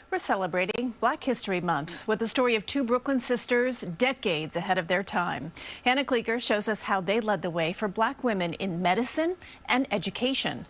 We're celebrating Black History Month with the story of two Brooklyn sisters decades ahead of their time. Hannah Kliger shows us how they led the way for Black women in medicine and education.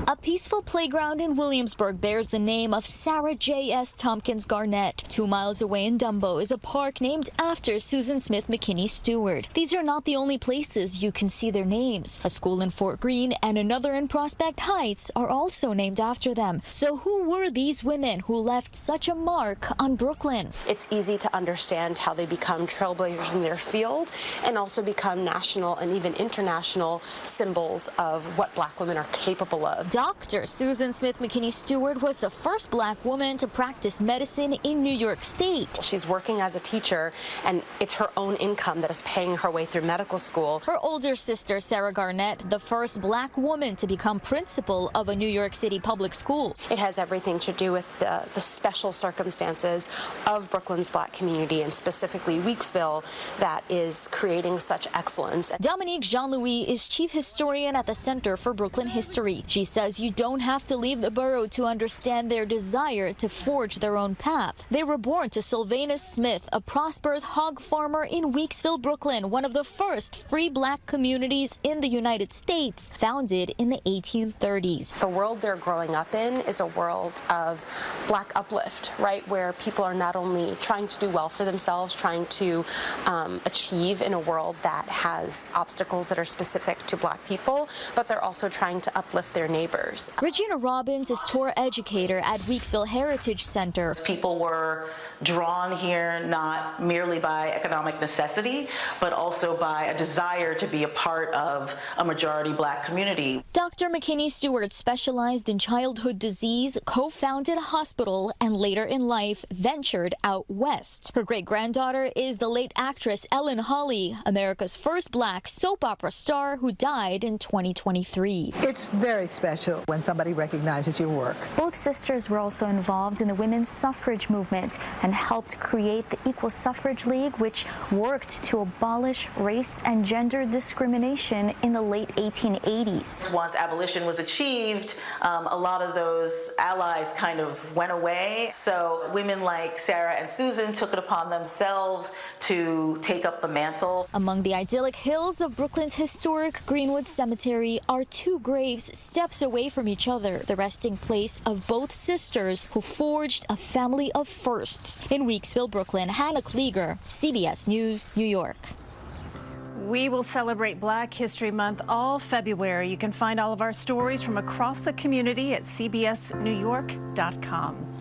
A peaceful playground in Williamsburg bears the name of Sarah J.S. Tompkins Garnet. 2 miles away in Dumbo is a park named after Susan Smith McKinney Steward. These are not the only places you can see their names. A school in Fort Greene and another in Prospect Heights are also named after them. So who were these women who left such a mark on Brooklyn? It's easy to understand how they become trailblazers in their field and also become national and even international symbols of what Black women are capable of. Dr. Susan Smith McKinney Steward was the first Black woman to practice medicine in New York State. She's working as a teacher, and it's her own income that is paying her way through medical school. Her older sister, Sarah Garnet, the first Black woman to become principal of a New York City public school. It has everything to do with the special circumstances of Brooklyn's Black community, and specifically Weeksville, that is creating such excellence. Dominique Jean-Louis is chief historian at the Center for Brooklyn History. She says you don't have to leave the borough to understand their desire to forge their own path. They were born to Sylvanus Smith, a prosperous hog farmer in Weeksville, Brooklyn, one of the first free Black communities in the United States, founded in the 1830s. The world they're growing up in is a world of Black uplift, right, where people are not only trying to do well for themselves, trying to achieve in a world that has obstacles that are specific to Black people, but they're also trying to uplift their neighbors. Regina Robbins is tour educator at Weeksville Heritage Center. People were drawn here not merely by economic necessity, but also by a desire to be a part of a majority Black community. Dr. McKinney Steward specialized in childhood disease, co-founded a hospital, and later in life ventured out west. Her great-granddaughter is the late actress Ellen Holly, America's first Black soap opera star who died in 2023. It's very special when somebody recognizes your work. Both sisters were also involved in the women's suffrage movement and helped create the Equal Suffrage League, which worked to abolish race and gender discrimination in the late 1880s. Once abolition was achieved, a lot of those allies kind of went away. So women like Sarah and Susan took it upon themselves to take up the mantle. Among the idyllic hills of Brooklyn's historic Greenwood Cemetery are two graves steps away from each other, the resting place of both sisters who forged a family of firsts. In Weeksville, Brooklyn, Hannah Kliger, CBS News, New York. We will celebrate Black History Month all February. You can find all of our stories from across the community at cbsnewyork.com.